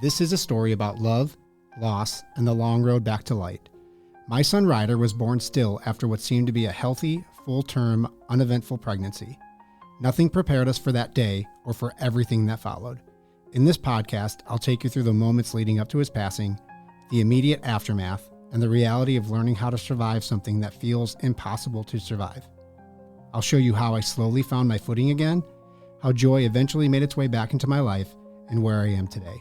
This is a story about love, loss, and the long road back to light. My son Ryder was born still after what seemed to be a healthy, full-term, uneventful pregnancy. Nothing prepared us for that day or for everything that followed. In this podcast, I'll take you through the moments leading up to his passing, the immediate aftermath, and the reality of learning how to survive something that feels impossible to survive. I'll show you how I slowly found my footing again, how joy eventually made its way back into my life, and where I am today.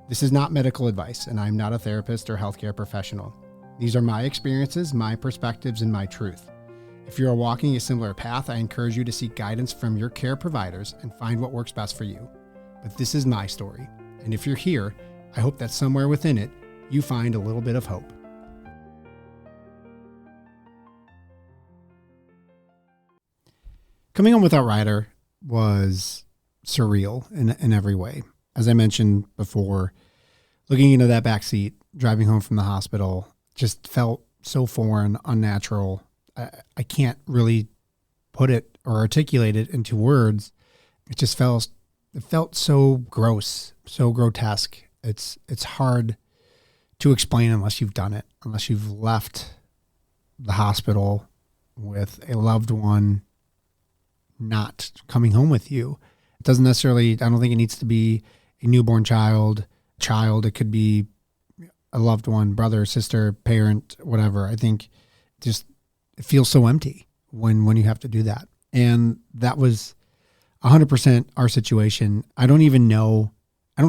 This is not medical advice, and I'm not a therapist or healthcare professional. These are my experiences, my perspectives, and my truth. If you are walking a similar path, I encourage you to seek guidance from your care providers and find what works best for you. But this is my story, and if you're here, I hope that somewhere within it, you find a little bit of hope. Coming home without Ryder was surreal in every way. As I mentioned before, looking into that backseat, driving home from the hospital, just felt so foreign, unnatural. I can't really put it or articulate it into words. It felt so gross, so grotesque. It's hard to explain unless you've done it, unless you've left the hospital with a loved one not coming home with you. It doesn't necessarily, I don't think it needs to be a newborn child. It could be a loved one, brother, sister, parent, whatever. I think just it feels so empty when you have to do that. And that was 100% our situation. I don't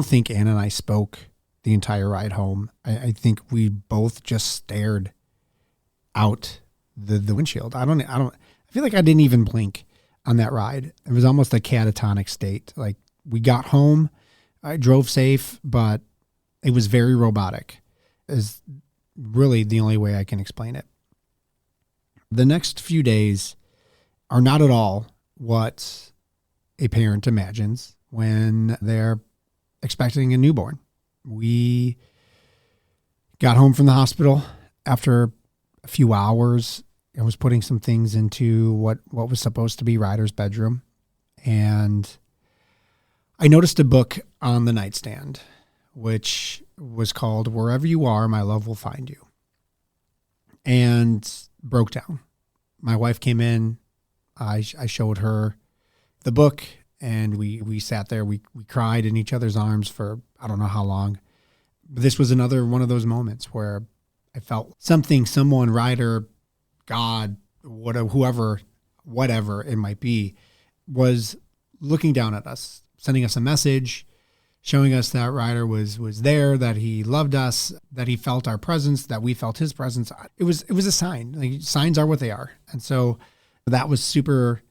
think Anna and I spoke the entire ride home. I think we both just stared out the windshield. I feel like I didn't even blink on that ride. It was almost a catatonic state. Like, we got home, I drove safe, but it was very robotic, is really the only way I can explain it. The next few days are not at all what a parent imagines when they're expecting a newborn. We got home from the hospital after a few hours. I was putting some things into what was supposed to be Ryder's bedroom, and I noticed a book on the nightstand, which was called Wherever You Are, My Love Will Find You, and broke down. My wife came in, I showed her the book, and we sat there, we cried in each other's arms for I don't know how long. But this was another one of those moments where I felt someone, Ryder, God, whoever, whatever it might be, was looking down at us, sending us a message, showing us that Ryder was there, that he loved us, that he felt our presence, that we felt his presence. It was a sign. Like, signs are what they are. And so that was super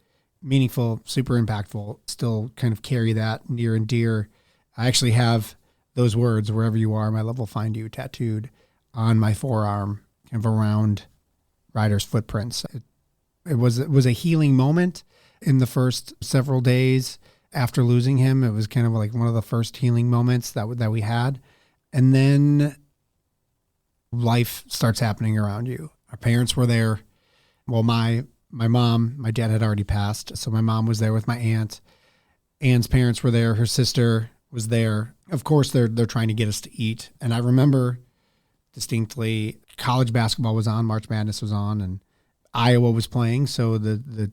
meaningful, super impactful. Still kind of carry that near and dear. I actually have those words, wherever you are, my love will find you, tattooed on my forearm, kind of around Ryder's footprints. It was a healing moment in the first several days after losing him. It was kind of like one of the first healing moments that we had. And then life starts happening around you. Our parents were there. Well, my mom, my dad had already passed, so my mom was there with my aunt. Anne's parents were there. Her sister was there. Of course, they're trying to get us to eat. And I remember distinctly, college basketball was on, March Madness was on, and Iowa was playing. So the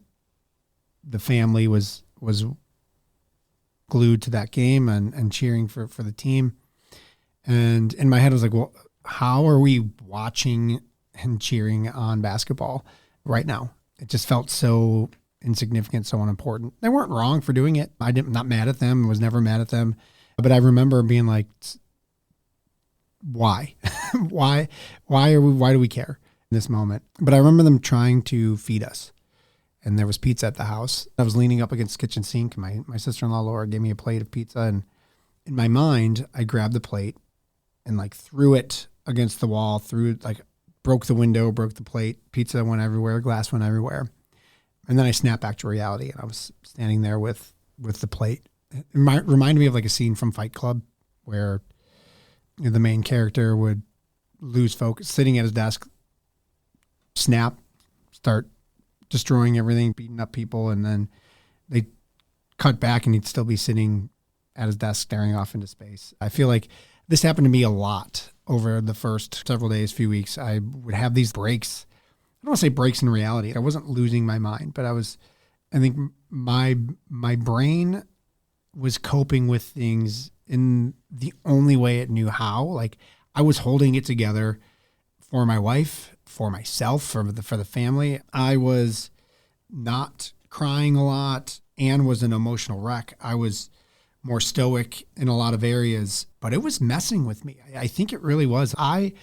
family was glued to that game and cheering for the team. And in my head, I was like, well, how are we watching and cheering on basketball right now? It just felt so insignificant, so unimportant. They weren't wrong for doing it. Not mad at them, was never mad at them. But I remember being like, why? why do we care in this moment? But I remember them trying to feed us. And there was pizza at the house. I was leaning up against the kitchen sink. My sister-in-law, Laura, gave me a plate of pizza. And in my mind, I grabbed the plate and threw it against the wall, broke the window, broke the plate. Pizza went everywhere, glass went everywhere. And then I snapped back to reality. And I was standing there with the plate. It reminded me of a scene from Fight Club where the main character would lose focus, sitting at his desk, snap, start destroying everything, beating up people, and then they cut back and he'd still be sitting at his desk staring off into space. I feel like this happened to me a lot over the first several days, few weeks. I would have these breaks. I don't want to say breaks in reality. I wasn't losing my mind, but I think my brain was coping with things in the only way it knew how. Like I was holding it together for my wife, for myself, for the family. I was not crying a lot. Anne was an emotional wreck. I was more stoic in a lot of areas, but it was messing with me. I think it really was. I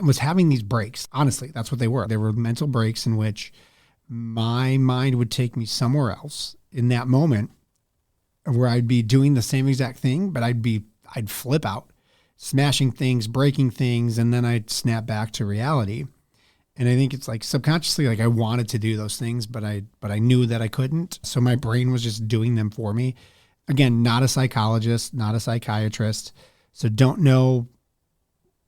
was having these breaks. Honestly, that's what they were. They were mental breaks in which my mind would take me somewhere else in that moment where I'd be doing the same exact thing, but I'd flip out, smashing things, breaking things, and then I'd snap back to reality. And I think it's like subconsciously, like I wanted to do those things, but I knew that I couldn't. So my brain was just doing them for me. Again, not a psychologist, not a psychiatrist. So don't know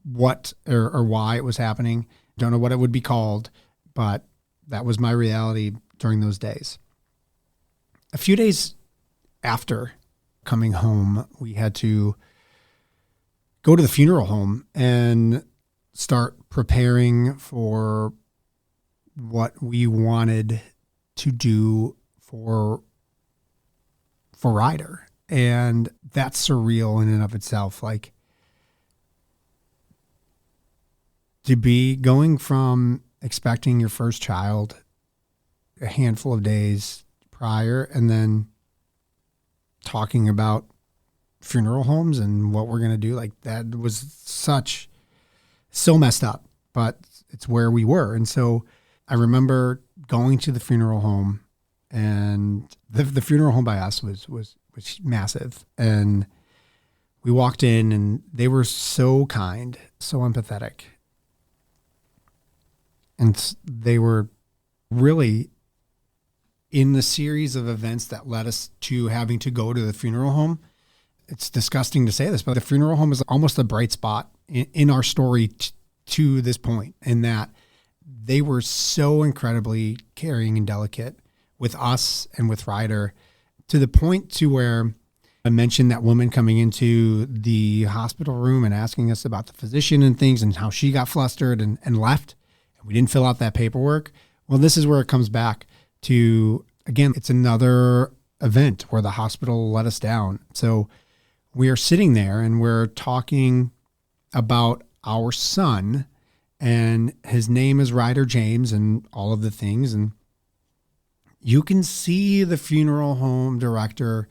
what or why it was happening. Don't know what it would be called, but that was my reality during those days. A few days after coming home, we had to go to the funeral home and start preparing for what we wanted to do for Ryder. And that's surreal in and of itself. Like to be going from expecting your first child a handful of days prior and then talking about funeral homes and what we're going to do, like that was so messed up, but it's where we were. And so I remember going to the funeral home, and the funeral home by us was massive. And we walked in and they were so kind, so empathetic. And they were really in the series of events that led us to having to go to the funeral home. It's disgusting to say this, but the funeral home is almost a bright spot in our story to this point, in that they were so incredibly caring and delicate with us and with Ryder, to the point to where I mentioned that woman coming into the hospital room and asking us about the physician and things and how she got flustered and left. And we didn't fill out that paperwork. Well, this is where it comes back to, again, it's another event where the hospital let us down. So we are sitting there and we're talking about our son, and his name is Ryder James and all of the things. And you can see the funeral home director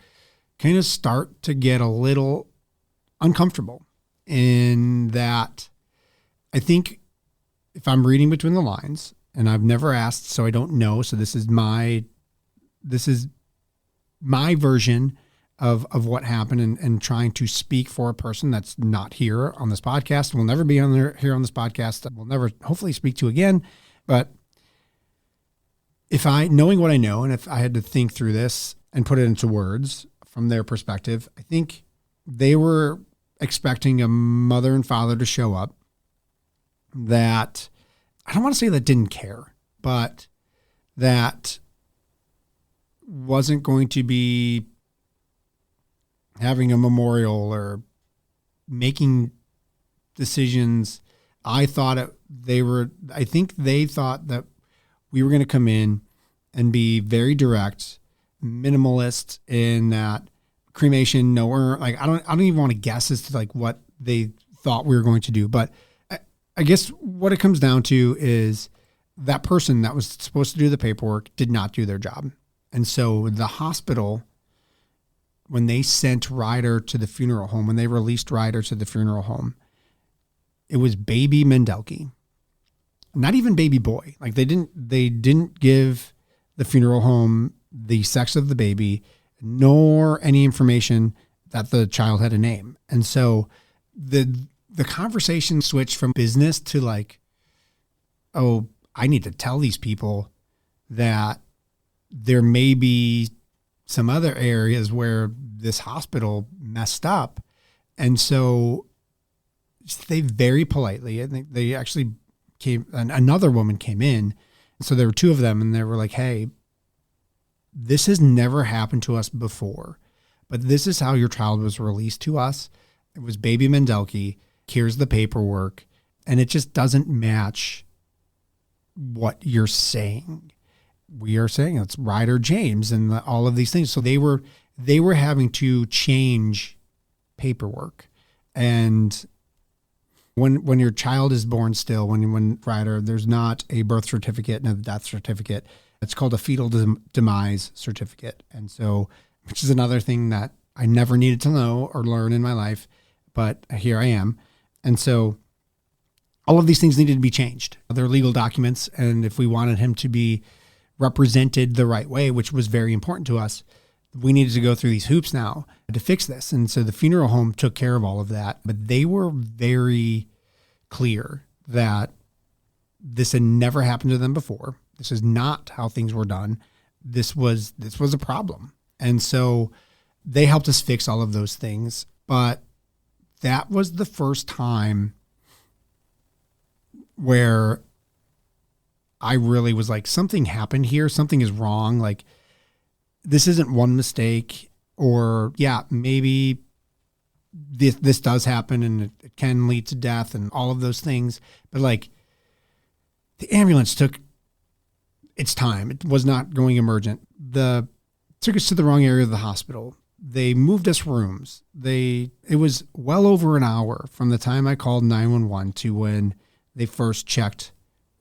kind of start to get a little uncomfortable, in that I think, if I'm reading between the lines, and I've never asked, so I don't know. So this is my version of what happened, and trying to speak for a person that's not here on this podcast, will never be here on this podcast, that we'll never hopefully speak to again. But knowing what I know, and if I had to think through this and put it into words from their perspective, I think they were expecting a mother and father to show up that, I don't want to say that didn't care, but that wasn't going to be having a memorial or making decisions. I think they thought that we were going to come in and be very direct, minimalist, in that cremation, no urn. Like I don't even want to guess as to like what they thought we were going to do. But I guess what it comes down to is that person that was supposed to do the paperwork did not do their job. And so the hospital, when they sent Ryder to the funeral home, when they released Ryder to the funeral home, it was baby Mendelke, not even baby boy. Like they didn't give the funeral home the sex of the baby, nor any information that the child had a name. And so the conversation switched from business to like, oh, I need to tell these people that there may be some other areas where this hospital messed up. And so they very politely, I think they actually another woman came in. So there were two of them, and they were like, hey, this has never happened to us before, but this is how your child was released to us. It was baby Mendelke. Here's the paperwork. And it just doesn't match what you're saying. We are saying it's Ryder James and all of these things. So they were having to change paperwork. And when your child is born still, when Ryder, there's not a birth certificate and a death certificate. It's called a fetal demise certificate. And so, which is another thing that I never needed to know or learn in my life, but here I am. And so all of these things needed to be changed. They're legal documents. And if we wanted him to be represented the right way, which was very important to us, we needed to go through these hoops now to fix this. And so the funeral home took care of all of that, but they were very clear that this had never happened to them before. This is not how things were done. This was a problem. And so they helped us fix all of those things. But that was the first time where I really was like, something happened here. Something is wrong. Like, this isn't one mistake, or yeah, maybe this does happen and it can lead to death and all of those things. But like, the ambulance took its time. It was not going emergent. Took us to the wrong area of the hospital. They moved us rooms. It was well over an hour from the time I called 911 to when they first checked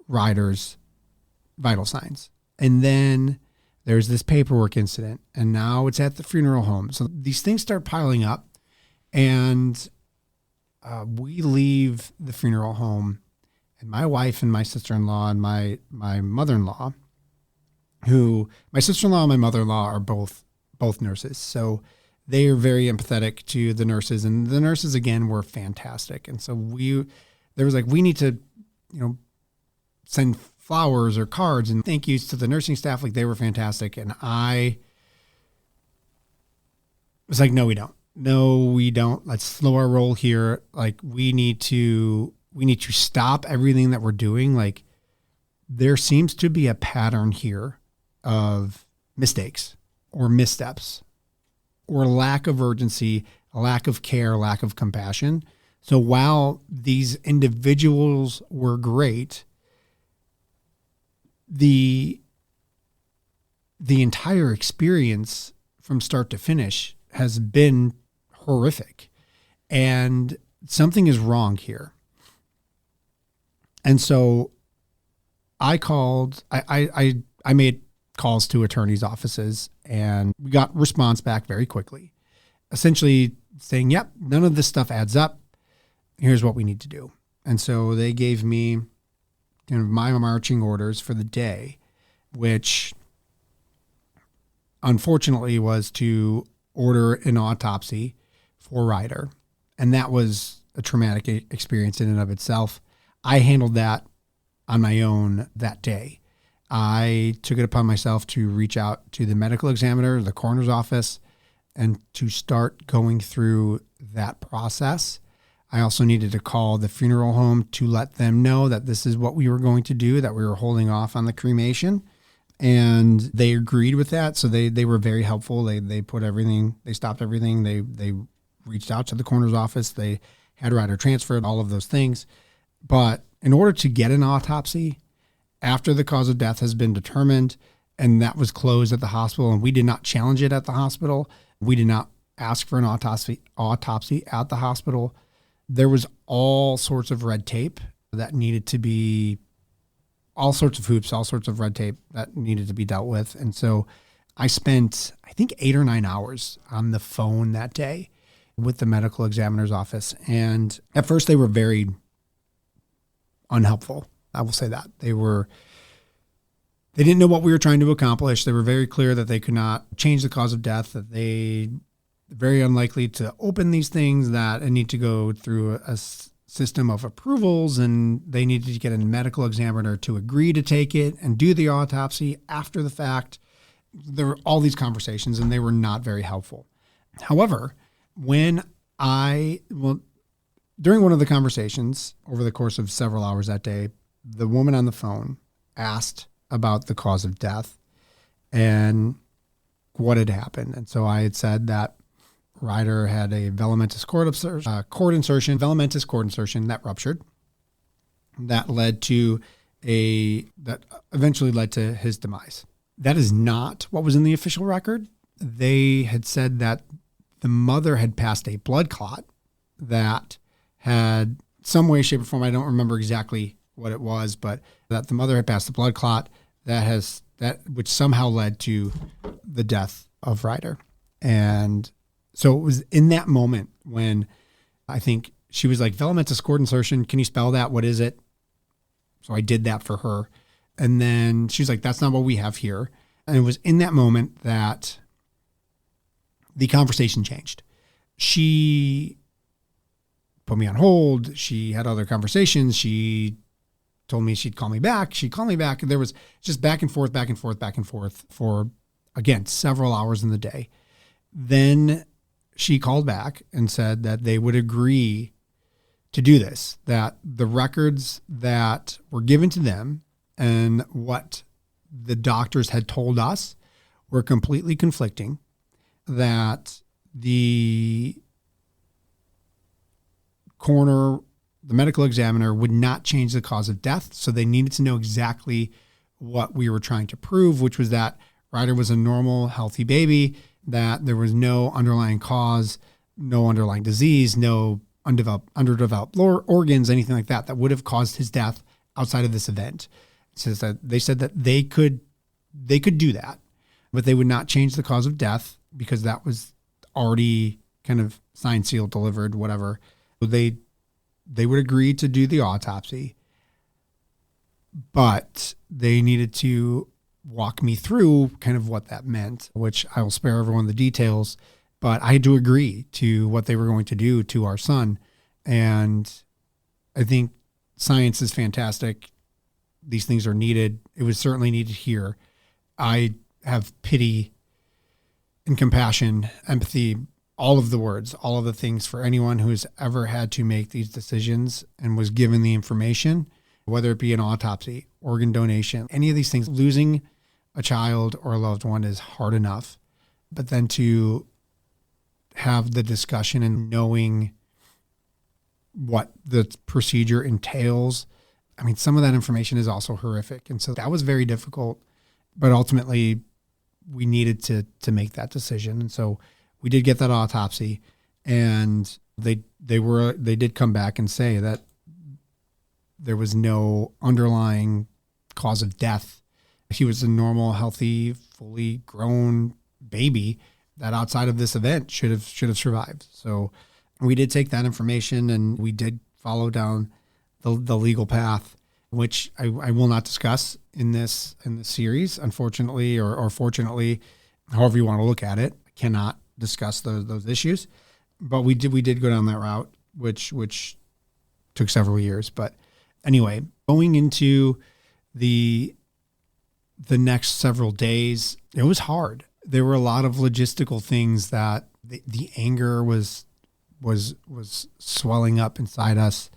Ryder's vital signs. And then there's this paperwork incident, and now it's at the funeral home. So these things start piling up, and we leave the funeral home, and my wife and my sister-in-law and my mother-in-law, my sister-in-law and my mother-in-law are both nurses. So they are very empathetic to the nurses, and the nurses, again, were fantastic. And so there was like, we need to, send flowers or cards and thank yous to the nursing staff. Like, they were fantastic. And I was like, no, we don't. Let's slow our roll here. Like, we need to stop everything that we're doing. Like, there seems to be a pattern here of mistakes or missteps or lack of urgency, a lack of care, lack of compassion. So while these individuals were great, the entire experience from start to finish has been horrific, and something is wrong here. And so I made calls to attorneys' offices, and we got response back very quickly, essentially saying, yep, none of this stuff adds up. Here's what we need to do. And so they gave me kind of my marching orders for the day, which unfortunately was to order an autopsy for Ryder. And that was a traumatic experience in and of itself. I handled that on my own that day. I took it upon myself to reach out to the medical examiner, the coroner's office, and to start going through that process. I also needed to call the funeral home to let them know that this is what we were going to do, that we were holding off on the cremation. And they agreed with that. So they were very helpful. They put everything, they stopped everything. They reached out to the coroner's office. They had Ryder transferred, all of those things. But in order to get an autopsy, after the cause of death has been determined, and that was closed at the hospital, and we did not challenge it at the hospital, we did not ask for an autopsy at the hospital, there was all sorts of red tape that needed to be, all sorts of hoops, all sorts of red tape that needed to be dealt with. And so I spent, I think, 8 or 9 hours on the phone that day with the medical examiner's office. And at first they were very unhelpful. I will say that. They didn't know what we were trying to accomplish. They were very clear that they could not change the cause of death, that they very unlikely to open these things, that it need to go through a system of approvals, and they needed to get a medical examiner to agree to take it and do the autopsy after the fact. There were all these conversations, and they were not very helpful. However, during one of the conversations over the course of several hours that day, the woman on the phone asked about the cause of death and what had happened. And so I had said that Ryder had a velamentous cord insertion that ruptured. That eventually led to his demise. That is not what was in the official record. They had said that the mother had passed a blood clot that had some way, shape, or form. I don't remember exactly what it was, but that the mother had passed a blood clot which somehow led to the death of Ryder. And so it was in that moment when I think she was like, velamentous cord insertion. Can you spell that? What is it? So I did that for her. And then she's like, that's not what we have here. And it was in that moment that the conversation changed. She put me on hold. She had other conversations. She told me she'd call me back. She'd call me back. There was just back and forth for, again, several hours in the day. Then she called back and said that they would agree to do this, that the records that were given to them and what the doctors had told us were completely conflicting, that the coroner, the medical examiner, would not change the cause of death. So they needed to know exactly what we were trying to prove, which was that Ryder was a normal, healthy baby, that there was no underlying cause, no underlying disease, no underdeveloped organs, anything like that would have caused his death outside of this event. So they said that they could do that, but they would not change the cause of death because that was already kind of signed, sealed, delivered, whatever. So they would agree to do the autopsy, but they needed to walk me through kind of what that meant, which I will spare everyone the details, but I had to agree to what they were going to do to our son. And I think science is fantastic. These things are needed. It was certainly needed here. I have pity and compassion, empathy, all of the words, all of the things for anyone who's ever had to make these decisions and was given the information, whether it be an autopsy, organ donation, any of these things. Losing a child or a loved one is hard enough, but then to have the discussion and knowing what the procedure entails, I mean, some of that information is also horrific. And so that was very difficult, but ultimately we needed to make that decision. And so we did get that autopsy, and they did come back and say that there was no underlying cause of death. He was a normal, healthy, fully grown baby that outside of this event should have survived. So we did take that information and we did follow down the legal path, which I will not discuss in this series, unfortunately, or fortunately, however you want to look at it. I cannot discuss those issues, but we did go down that route, which took several years. But anyway, going into the next several days, it was hard. There were a lot of logistical things that the anger was swelling up inside us.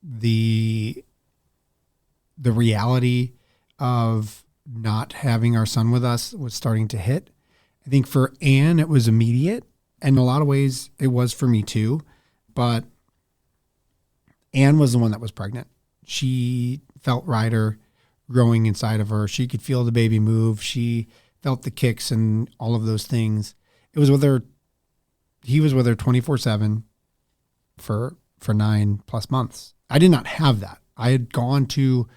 The reality of not having our son with us was starting to hit. I think for Anne, it was immediate. And in a lot of ways, it was for me too. But Anne was the one that was pregnant. She felt Ryder growing inside of her. She could feel the baby move. She felt the kicks and all of those things. It was with her. He was with her 24/7 for 9+ months. I did not have that. I had gone to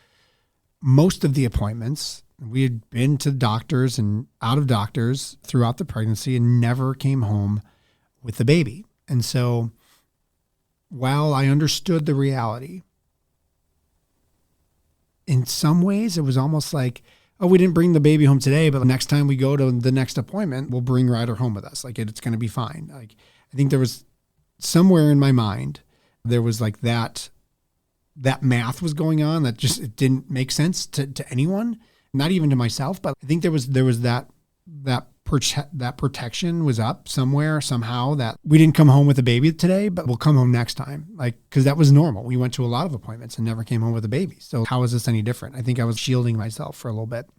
most of the appointments. We had been to doctors and out of doctors throughout the pregnancy and never came home with the baby. And so while I understood the reality, in some ways it was almost like, oh, we didn't bring the baby home today, but next time we go to the next appointment, we'll bring Ryder home with us. Like it's going to be fine. Like I think there was somewhere in my mind, there was like that math was going on that just, it didn't make sense to anyone, not even to myself. But I think there was that protection was up somewhere, somehow, that we didn't come home with a baby today, but we'll come home next time. Like, cause that was normal. We went to a lot of appointments and never came home with a baby. So how is this any different? I think I was shielding myself for a little bit,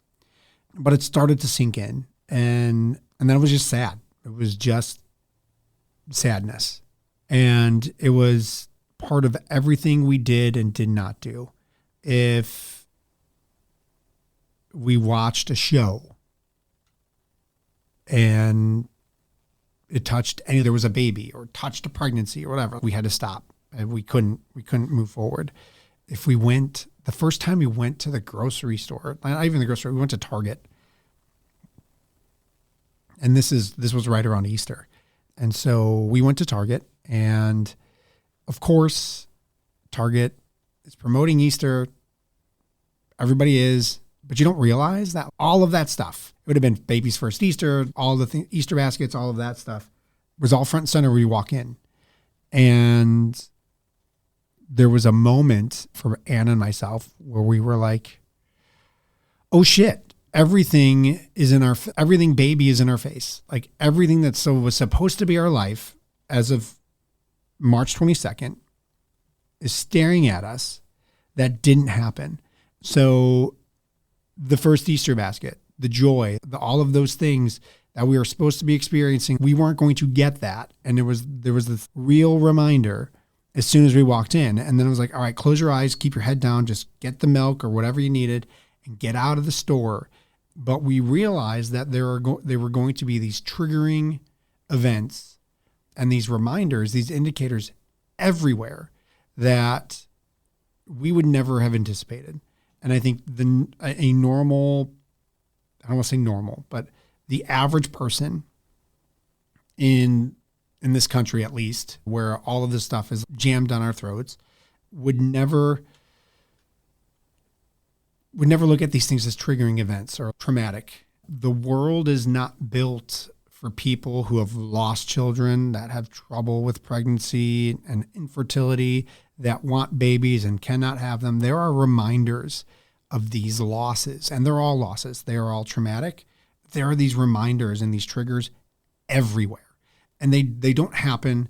but it started to sink in, and then it was just sad. It was just sadness. And it was part of everything we did and did not do. If we watched a show and it touched there was a baby or touched a pregnancy or whatever, we had to stop and we couldn't move forward. If we went, the first time we went to the grocery store, not even the grocery store, we went to Target. And this was right around Easter. And so we went to Target, and of course, Target is promoting Easter. Everybody is, but you don't realize that all of that stuff, it would have been baby's first Easter, all the Easter baskets, all of that stuff was all front and center when you walk in. And there was a moment for Anna and myself where we were like, oh shit, everything baby is in our face. Like everything that was supposed to be our life as of March 22nd is staring at us. That didn't happen. So the first Easter basket, the joy, all of those things that we were supposed to be experiencing, we weren't going to get that. And there was this real reminder as soon as we walked in. And then it was like, all right, close your eyes, keep your head down, just get the milk or whatever you needed and get out of the store. But we realized that there were going to be these triggering events and these reminders, these indicators everywhere that we would never have anticipated. And I think a normal, I don't want to say normal, but the average person in this country, at least, where all of this stuff is jammed down our throats, would never look at these things as triggering events or traumatic. The world is not built for people who have lost children, that have trouble with pregnancy and infertility, that want babies and cannot have them. There are reminders of these losses, and they're all losses. They are all traumatic. There are these reminders and these triggers everywhere. And they don't happen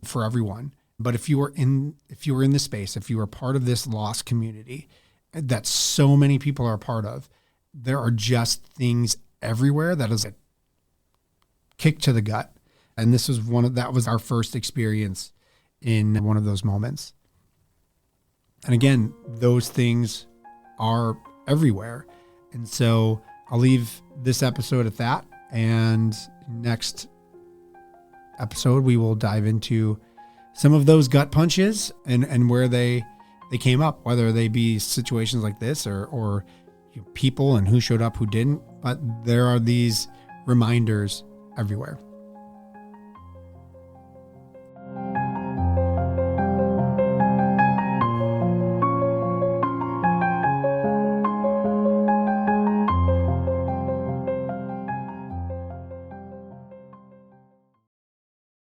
for everyone. But if you were in this space, if you were part of this lost community that so many people are a part of, there are just things everywhere that is a kick to the gut. And this was that was our first experience in one of those moments. And again, those things are everywhere. And so I'll leave this episode at that. And next episode, we will dive into some of those gut punches and where they came up, whether they be situations like this or people and who showed up, who didn't. But there are these reminders everywhere.